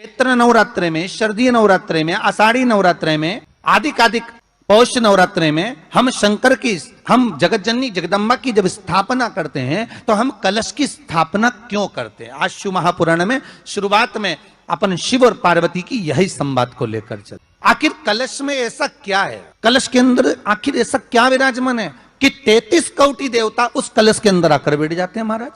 चैत्र नवरात्रे में, शरदीय नवरात्रे में, आषाढ़ी नवरात्रे में, आदिक पौष नवरात्रे में हम जगत जननी जगदम्बा की जब स्थापना करते हैं तो हम कलश की स्थापना क्यों करते हैं? आज शिव महापुराण में शुरुआत में अपन शिव और पार्वती की यही संवाद को लेकर चल। आखिर कलश में ऐसा क्या है? कलश के अंदर आखिर ऐसा क्या विराजमान है कि 33 कोटि देवता उस कलश के अंदर आकर बैठ जाते हैं? महाराज,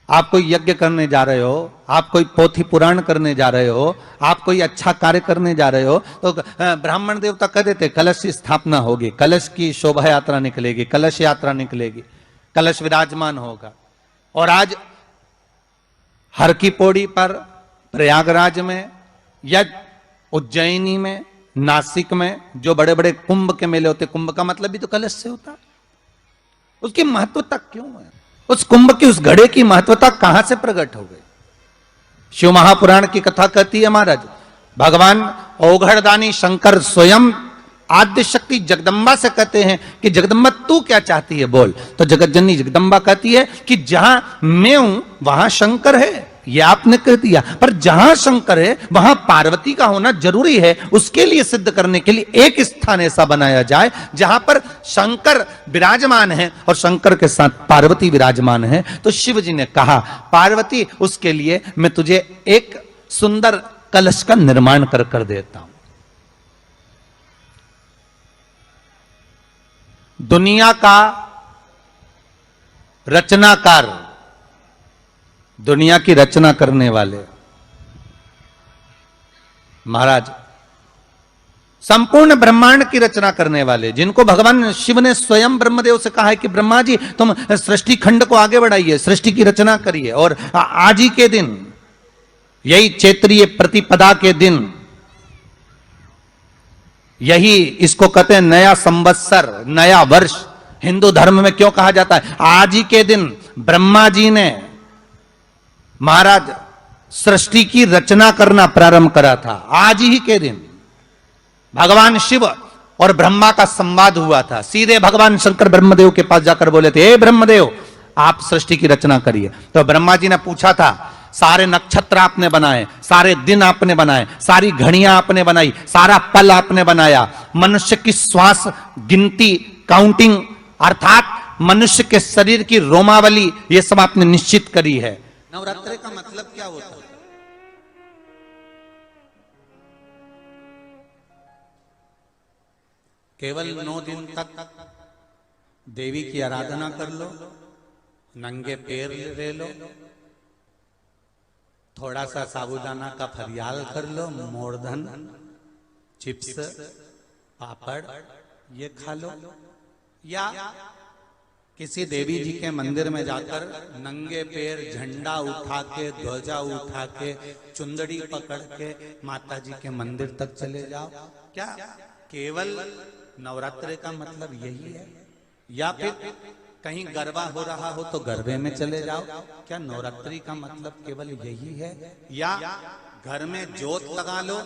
आप कोई यज्ञ करने जा रहे हो, आप कोई पोथी पुराण करने जा रहे हो, आप कोई अच्छा कार्य करने जा रहे हो, तो ब्राह्मण देवता कह देते कलश की स्थापना होगी, कलश की शोभा यात्रा निकलेगी, कलश यात्रा निकलेगी, कलश विराजमान होगा। और आज हर की पौड़ी पर, प्रयागराज में या उज्जैनी में, नासिक में जो बड़े बड़े कुंभ के मेले होते, कुंभ का मतलब भी तो कलश से होता है। उसकी महत्वता क्यों है? उस कुंभ की, उस घड़े की महत्वता कहां से प्रकट हो गई? शिव महापुराण की कथा कहती है महाराज, भगवान ओघड़दानी शंकर स्वयं आद्य शक्ति जगदम्बा से कहते हैं कि जगदम्बा तू क्या चाहती है बोल। तो जगत जननी जगदम्बा कहती है कि जहां मैं हूं वहां शंकर है। ये आपने कह दिया, पर जहां शंकर है वहां पार्वती का होना जरूरी है। उसके लिए सिद्ध करने के लिए एक स्थान ऐसा बनाया जाए जहां पर शंकर विराजमान है और शंकर के साथ पार्वती विराजमान है। तो शिव जी ने कहा, पार्वती उसके लिए मैं तुझे एक सुंदर कलश का निर्माण कर देता हूं। दुनिया का रचनाकार, दुनिया की रचना करने वाले महाराज, संपूर्ण ब्रह्मांड की रचना करने वाले, जिनको भगवान शिव ने स्वयं ब्रह्मदेव से कहा है कि ब्रह्मा जी तुम सृष्टि खंड को आगे बढ़ाइए, सृष्टि की रचना करिए। और आज ही के दिन, यही चैत्रीय प्रतिपदा के दिन, यही इसको कहते हैं नया संवत्सर, नया वर्ष। हिंदू धर्म में क्यों कहा जाता है? आज ही के दिन ब्रह्मा जी ने महाराज सृष्टि की रचना करना प्रारंभ करा था। आज ही के दिन भगवान शिव और ब्रह्मा का संवाद हुआ था। सीधे भगवान शंकर ब्रह्मदेव के पास जाकर बोले थे, हे ब्रह्मदेव आप सृष्टि की रचना करिए। तो ब्रह्मा जी ने पूछा था, सारे नक्षत्र आपने बनाए, सारे दिन आपने बनाए, सारी घड़ियां आपने बनाई, सारा पल आपने बनाया, मनुष्य की श्वास गिनती, काउंटिंग, अर्थात मनुष्य के शरीर की रोमावली, ये सब आपने निश्चित करी है। नवरात्रि का मतलब क्या होता है? केवल 9 दिन तक देवी की आराधना कर लो, नंगे पैर ले लो, थोड़ा सा साबूदाना का फरियाल कर लो, मोरधन, चिप्स, पापड़ ये खा लो, या किसी देवी जी के मंदिर में जाकर नंगे पैर झंडा उठा के, ध्वजा उठा के, चुंदड़ी पकड़ के माता जी के मंदिर तक चले जाओ। क्या केवल नवरात्रि का मतलब यही है? या फिर कहीं गरबा हो रहा हो तो गरबे में चले जाओ? क्या नवरात्रि का मतलब केवल यही है? या घर में जोत लगा लो,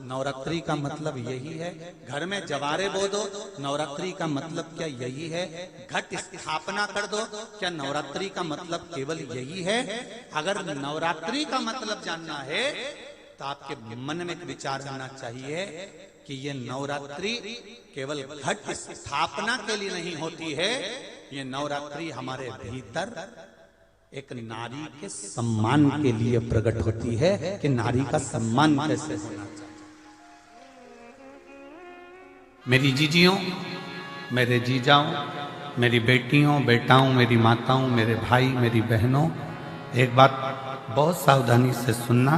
नवरात्रि का मतलब यही है? घर में जवारे बो दो, नवरात्रि का मतलब क्या यही है? घट स्थापना कर दो, क्या नवरात्रि का मतलब केवल यही है? अगर नवरात्रि का मतलब जानना है तो आपके मन में एक विचार आना चाहिए कि ये नवरात्रि केवल घट स्थापना के लिए नहीं होती है, ये नवरात्रि हमारे भीतर एक नारी के सम्मान के लिए प्रकट होती है कि नारी का सम्मान कैसे होना चाहिए। मेरी जीजियों, मेरे जीजाओं, मेरी बेटियों, बेटाओं, मेरी माताओं, मेरे भाई, मेरी बहनों, एक बात बहुत सावधानी से सुनना।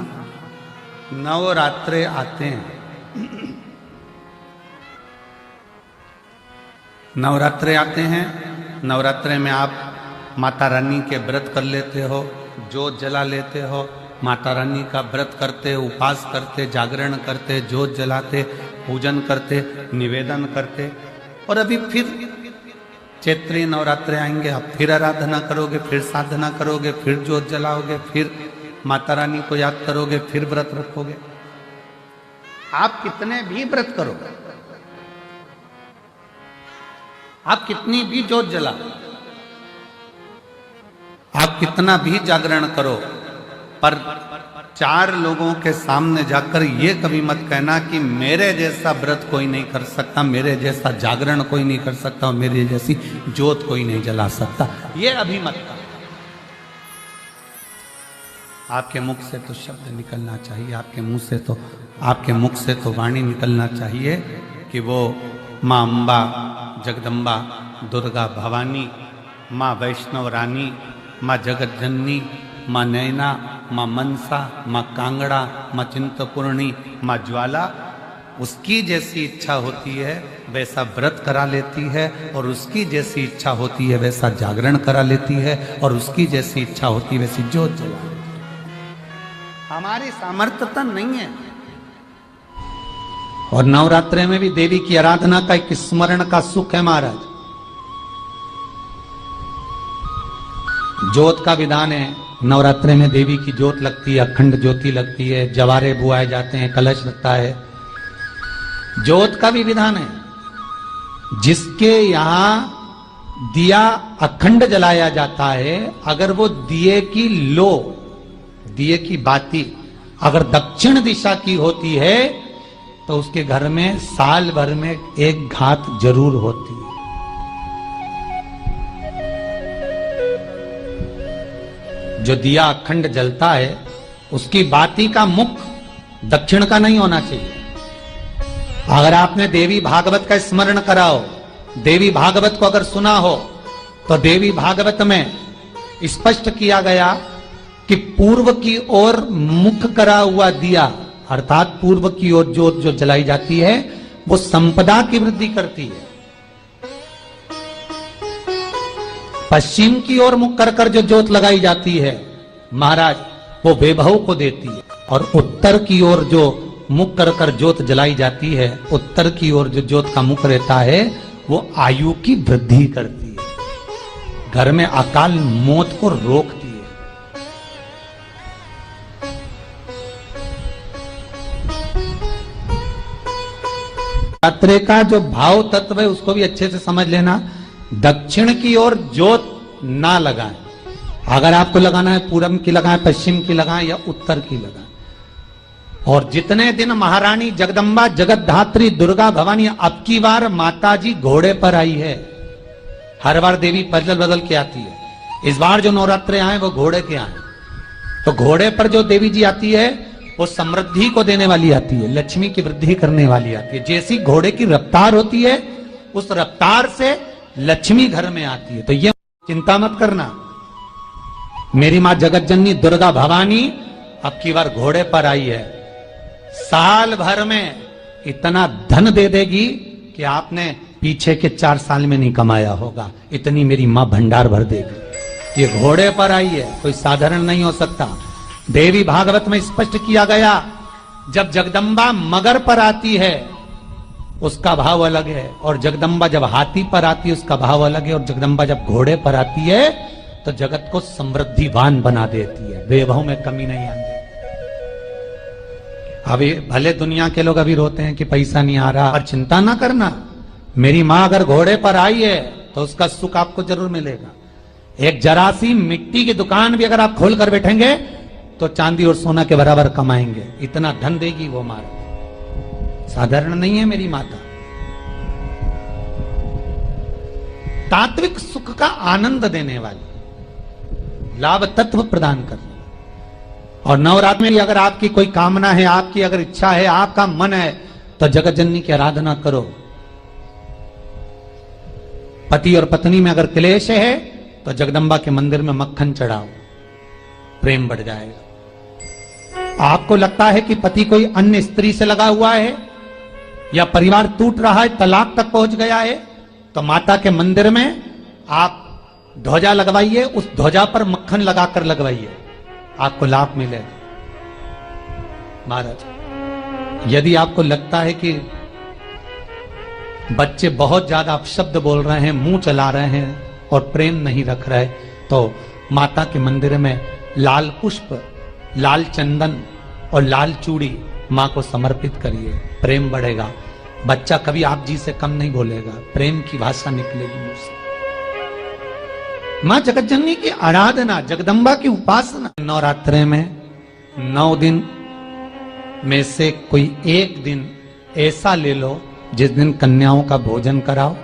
नवरात्रे आते हैं, नवरात्रे आते हैं, नवरात्रे में आप माता रानी के व्रत कर लेते हो, जोत जला लेते हो, माता रानी का व्रत करते, उपवास करते, जागरण करते, जोत जलाते, पूजन करते, निवेदन करते। और अभी फिर चैत्री नवरात्रे आएंगे, आप फिर आराधना करोगे, फिर साधना करोगे, फिर जोत जलाओगे, फिर माता रानी को याद करोगे, फिर व्रत रखोगे। आप कितने भी व्रत करो, आप कितनी भी जोत जलाओ, आप कितना भी जागरण करो, पर 4 लोगों के सामने जाकर ये कभी मत कहना कि मेरे जैसा व्रत कोई नहीं कर सकता, मेरे जैसा जागरण कोई नहीं कर सकता और मेरे जैसी ज्योत कोई नहीं जला सकता, ये अभी मत कहो। आपके मुख से तो शब्द निकलना चाहिए, आपके मुंह से तो, आपके मुख से तो वाणी निकलना चाहिए कि वो माँ अम्बा, जगदम्बा, दुर्गा भवानी, माँ वैष्णव रानी, माँ जगत जननी, माँ नैना, माँ मनसा, माँ कांगड़ा, माँ चिंतपूर्णी, माँ ज्वाला, उसकी जैसी इच्छा होती है वैसा व्रत करा लेती है, और उसकी जैसी इच्छा होती है वैसा जागरण करा लेती है, और उसकी जैसी इच्छा होती है वैसी ज्योत जला लेती है। हमारी सामर्थ्यता नहीं है। और नवरात्रि में भी देवी की आराधना का एक स्मरण का सुख है महाराज। ज्योत का विधान है, नवरात्रि में देवी की ज्योत लगती है, अखंड ज्योति लगती है, जवारे बुआए जाते हैं, कलश लगता है। ज्योत का भी विधान है। जिसके यहां दिया अखंड जलाया जाता है, अगर वो दिए की लो, दिए की बाती अगर दक्षिण दिशा की होती है तो उसके घर में साल भर में एक घात जरूर होती है। जो दिया अखंड जलता है उसकी बाती का मुख दक्षिण का नहीं होना चाहिए। अगर आपने देवी भागवत का स्मरण कराओ, देवी भागवत को अगर सुना हो, तो देवी भागवत में स्पष्ट किया गया कि पूर्व की ओर मुख करा हुआ दिया, अर्थात पूर्व की ओर ज्योत जो जलाई जाती है वो संपदा की वृद्धि करती है। पश्चिम की ओर मुख कर कर जो ज्योत लगाई जाती है महाराज वो वैभव को देती है, और उत्तर की ओर जो मुख कर कर ज्योत जलाई जाती है, उत्तर की ओर जो ज्योत का मुख रहता है वो आयु की वृद्धि करती है, घर में अकाल मौत को रोकती है। नवरात्रि का जो भाव तत्व है उसको भी अच्छे से समझ लेना। दक्षिण की ओर ज्योत ना लगाएं। अगर आपको लगाना है पूरब की लगाएं, पश्चिम की लगाएं या उत्तर की लगाएं। और जितने दिन महारानी जगदम्बा जगतधात्री दुर्गा भवानी, अब की बार माता जी घोड़े पर आई है। हर बार देवी बदल बदल के आती है, इस बार जो नवरात्रे आए वो घोड़े के आए। तो घोड़े पर जो देवी जी आती है वो समृद्धि को देने वाली आती है, लक्ष्मी की वृद्धि करने वाली आती है। जैसी घोड़े की रफ्तार होती है उस रफ्तार से लक्ष्मी घर में आती है। तो ये चिंता मत करना, मेरी मां जगत जननी दुर्गा भवानी अब की बार घोड़े पर आई है। साल भर में इतना धन दे देगी कि आपने पीछे के 4 साल में नहीं कमाया होगा, इतनी मेरी मां भंडार भर देगी। ये घोड़े पर आई है, कोई साधारण नहीं हो सकता। देवी भागवत में स्पष्ट किया गया, जब जगदम्बा मगर पर आती है उसका भाव अलग है, और जगदम्बा जब हाथी पर आती है उसका भाव अलग है, और जगदम्बा जब घोड़े पर आती है तो जगत को समृद्धिवान बना देती है, वैभव में कमी नहीं आती। अभी भले दुनिया के लोग अभी रोते हैं कि पैसा नहीं आ रहा, और चिंता ना करना, मेरी मां अगर घोड़े पर आई है तो उसका सुख आपको जरूर मिलेगा। एक जरा सी मिट्टी की दुकान भी अगर आप खोल कर बैठेंगे तो चांदी और सोना के बराबर कमाएंगे, इतना धन देगी वो मां। साधारण नहीं है मेरी माता। तात्विक सुख का आनंद देने वाली, लाभ तत्व प्रदान करने। और नवरात्र में अगर आपकी कोई कामना है, आपकी अगर इच्छा है, आपका मन है, तो जगत जननी की आराधना करो। पति और पत्नी में अगर क्लेश है तो जगदम्बा के मंदिर में मक्खन चढ़ाओ, प्रेम बढ़ जाएगा। आपको लगता है कि पति कोई अन्य स्त्री से लगा हुआ है या परिवार टूट रहा है, तलाक तक पहुंच गया है, तो माता के मंदिर में आप ध्वजा लगवाइए, उस ध्वजा पर मक्खन लगाकर लगवाइए, आपको लाभ मिलेगा। महाराज, यदि आपको लगता है कि बच्चे बहुत ज्यादा अपशब्द बोल रहे हैं, मुंह चला रहे हैं और प्रेम नहीं रख रहे, तो माता के मंदिर में लाल पुष्प, लाल चंदन और लाल चूड़ी मां को समर्पित करिए, प्रेम बढ़ेगा। बच्चा कभी आप जी से कम नहीं बोलेगा, प्रेम की भाषा निकलेगी मुंह से। मां जगत जननी की आराधना, जगदम्बा की उपासना। नवरात्रे में 9 दिन में से कोई एक दिन ऐसा ले लो जिस दिन कन्याओं का भोजन कराओ,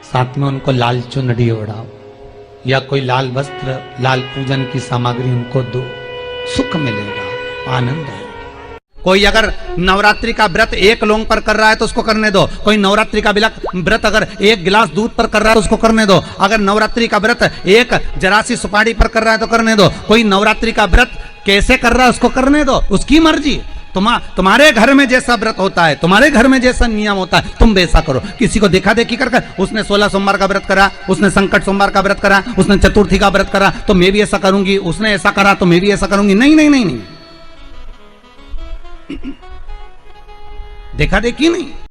साथ में उनको लाल चुनरी ओढ़ाओ या कोई लाल वस्त्र, लाल पूजन की सामग्री उनको दो, सुख मिलेगा, आनंद है। कोई अगर नवरात्रि का व्रत एक लौंग पर कर रहा है तो उसको करने दो। कोई नवरात्रि का व्रत अगर एक गिलास दूध पर कर रहा है तो उसको करने दो। अगर नवरात्रि का व्रत एक जरासी सुपारी पर कर रहा है तो करने दो। कोई नवरात्रि का व्रत कैसे कर रहा है उसको करने दो, उसकी मर्जी। तुम्हारे घर में जैसा व्रत होता है, तुम्हारे घर में जैसा नियम होता है, तुम वैसा करो। किसी को देखा देखी कर उसने 16 सोमवार का व्रत करा, उसने संकट सोमवार का व्रत करा, उसने चतुर्थी का व्रत करा तो मैं भी ऐसा करूंगी, उसने ऐसा करा तो मैं भी ऐसा करूंगी। नहीं नहीं नहीं नहीं, देखा देखी नहीं।